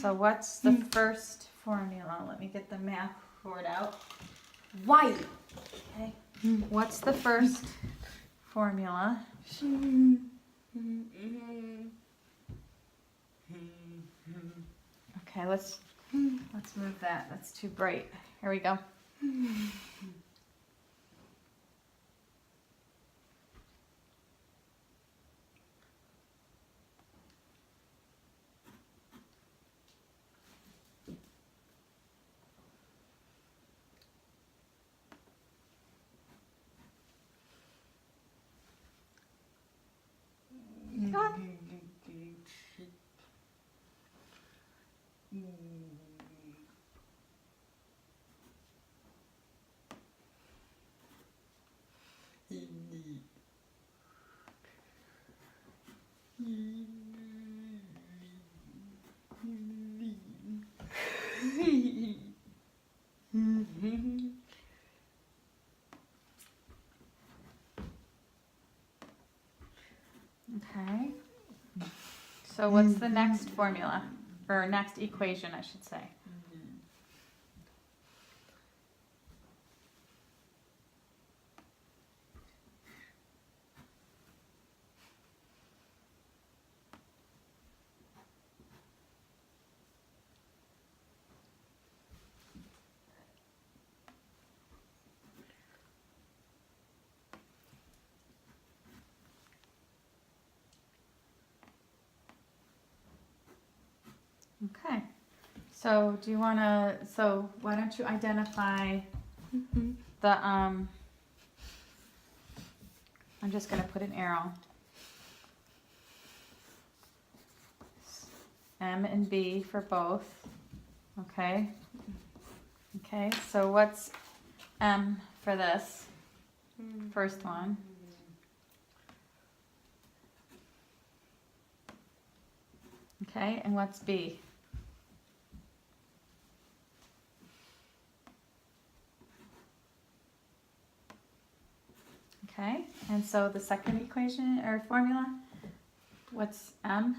So what's the first formula? Let me get the math board out. White. Okay. What's the first formula? Okay, let's move that. That's too bright. Here we go. Okay. So what's the next formula? Or next equation, I should say. Okay. So do you want to, so why don't you identify the, I'm just going to put an arrow. M and B for both. Okay. Okay, so what's M for this? First one. Okay, and what's B? Okay, and so the second equation or formula, what's M?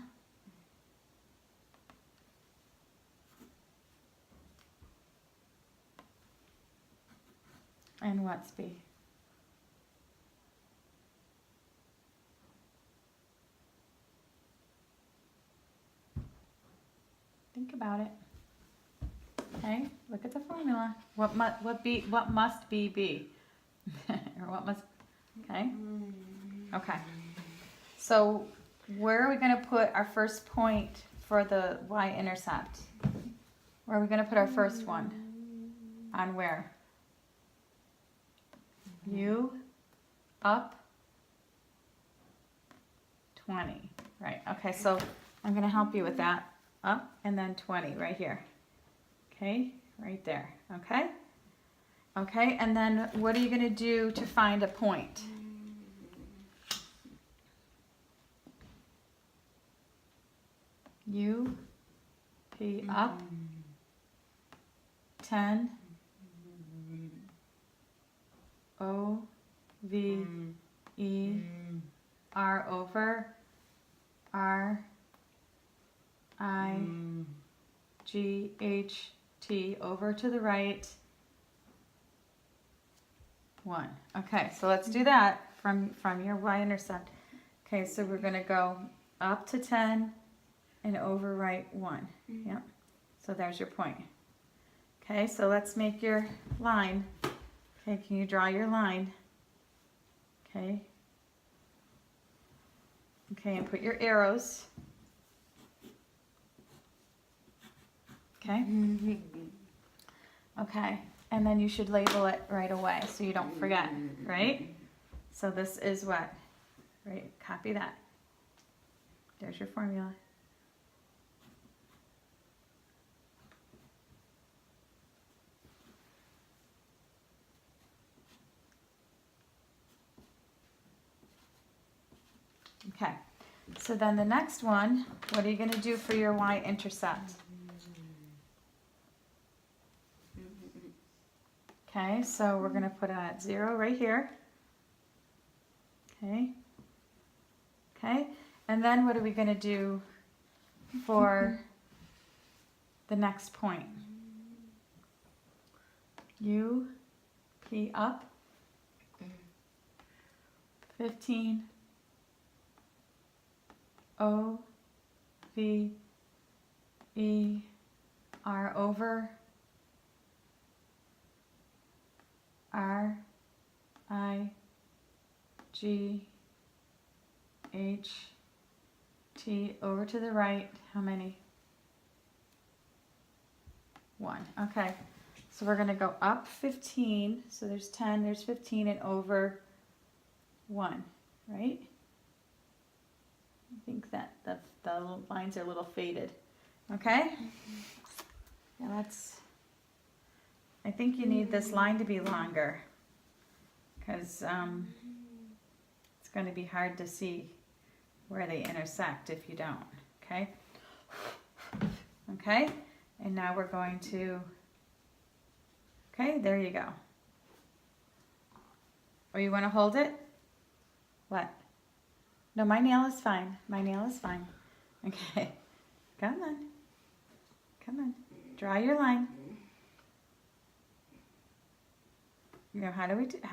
And what's B? Think about it. Okay, look at the formula. What must be B? Or what must, okay? Okay. So where are we going to put our first point for the y-intercept? Where are we going to put our first one? On where? U up 20. Right. Okay, so I'm going to help you with that. Up and then 20 right here. Okay, right there. Okay? Okay, and then what are you going to do to find a point? U, P up, 10, O, V, E, R over, R, I, G, H, T, over to the right, 1. Okay, so let's do that from your y-intercept. Okay, so we're going to go up to 10 and over right 1. Yep. So there's your point. Okay, so let's make your line. Okay, can you draw your line? Okay. Okay, and put your arrows. Okay. Okay, and then you should label it right away so you don't forget, right? So this is what? Right, copy that. There's your formula. Okay, so then the next one, what are you going to do for your y-intercept? Okay, so we're going to put it at 0 right here. Okay. Okay, and then what are we going to do for the next point. U, P up, 15, O, V, E, R over, R, I, G, H, T, over to the right. How many? 1. Okay. So we're going to go up 15. So there's 10, there's 15, and over 1, right? I think that the lines are a little faded. Okay? Now I think you need this line to be longer because it's going to be hard to see where they intersect if you don't. Okay? Okay? And now we're going to, okay, there you go. Or you want to hold it? What? No, my nail is fine. My nail is fine. Okay. Come on. Come on. Draw your line. You know, how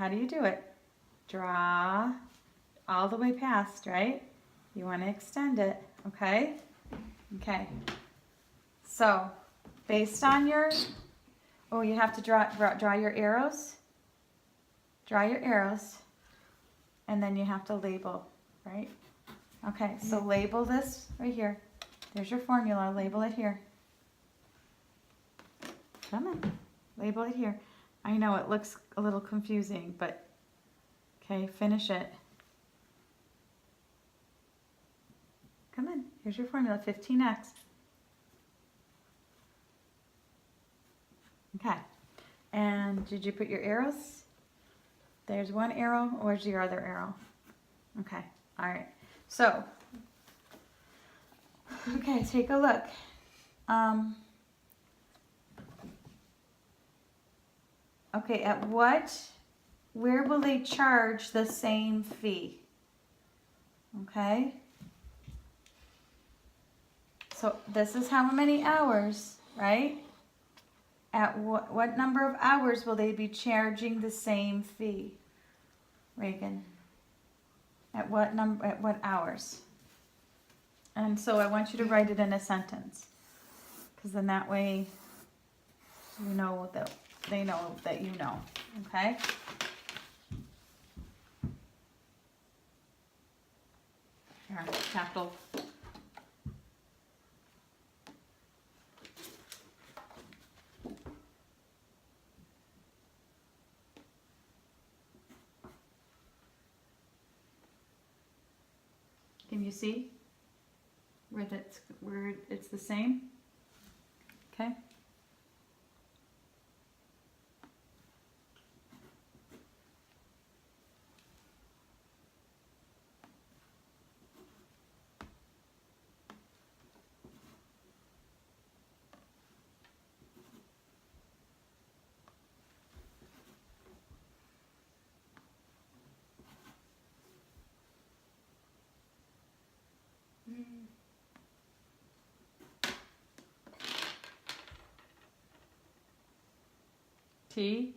do you do it? Draw all the way past, right? You want to extend it, okay? Okay. So, based on your, oh, you have to draw your arrows. Draw your arrows. And then you have to label, right? Okay, so label this right here. There's your formula. Label it here. Come on. Label it here. I know it looks a little confusing, but okay, finish it. Come on. Here's your formula, 15x. Okay. And did you put your arrows? There's one arrow. Where's your other arrow? Okay. All right. So, okay, take a look. Okay, where will they charge the same fee? Okay. So this is how many hours, right? At what number of hours will they be charging the same fee? Reagan. At what hours? And so I want you to write it in a sentence. Because then that way you know that they know that you know. Okay? Here, capital. Can you see where it's the same? Okay. T,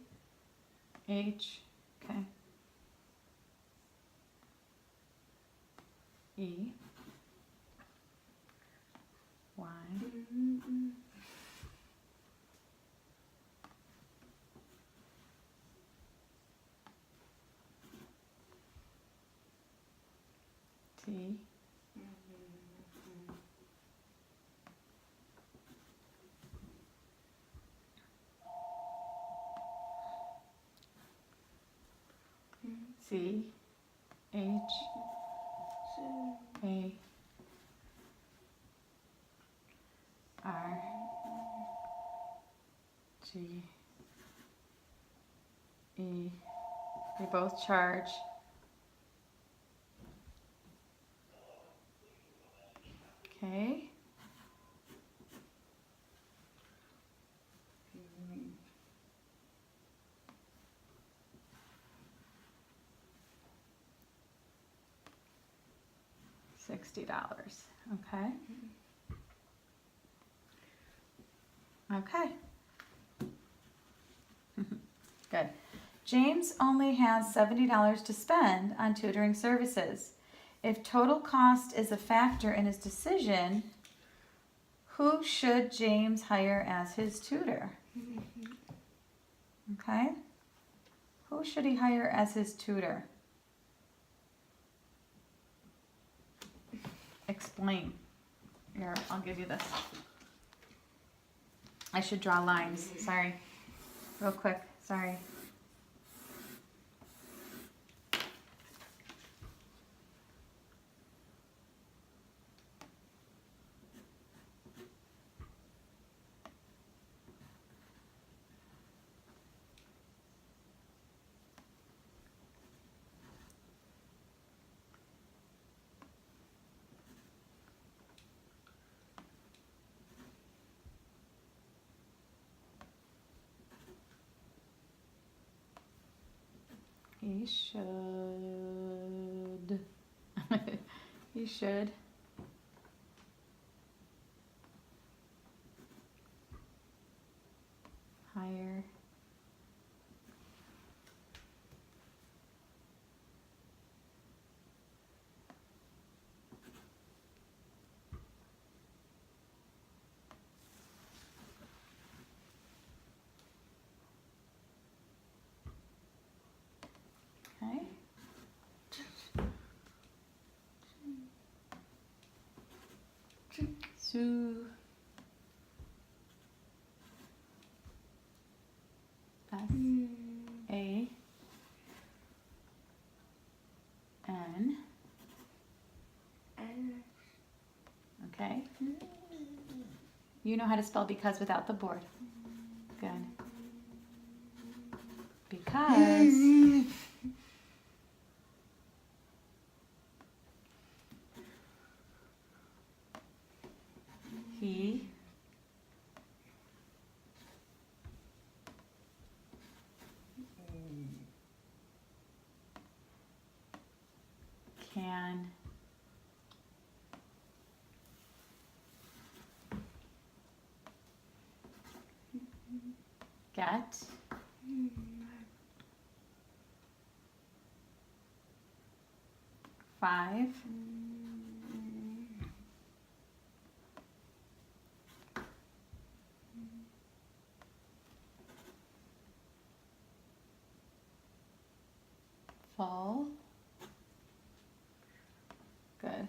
H, okay, E, Y, T, C, H, A, R, G, E. They both charge. Okay. $60. Okay. Okay. Good. James only has $70 to spend on tutoring services. If total cost is a factor in his decision, who should James hire as his tutor? Okay. Who should he hire as his tutor? Explain. Here, I'll give you this. I should draw lines. Sorry. Real quick. Sorry. He should. He should hire okay. Sue S-A-N. Okay. You know how to spell because without the board. Good. Because he can get five full. Good.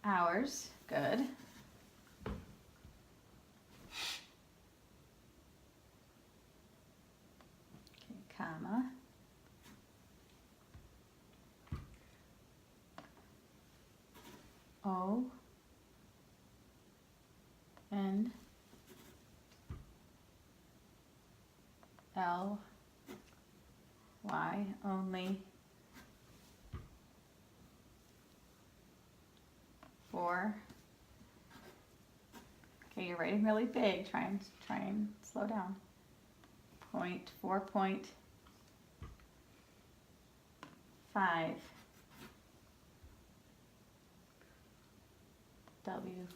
Hours. Good. Okay, comma. O N L Y only for. Okay, you're writing really big. Try and slow down. 4.5 W.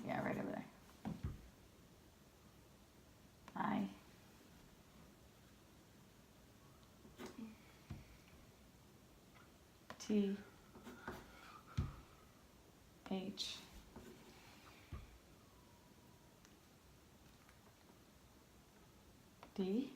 Yeah, right over there. I T H D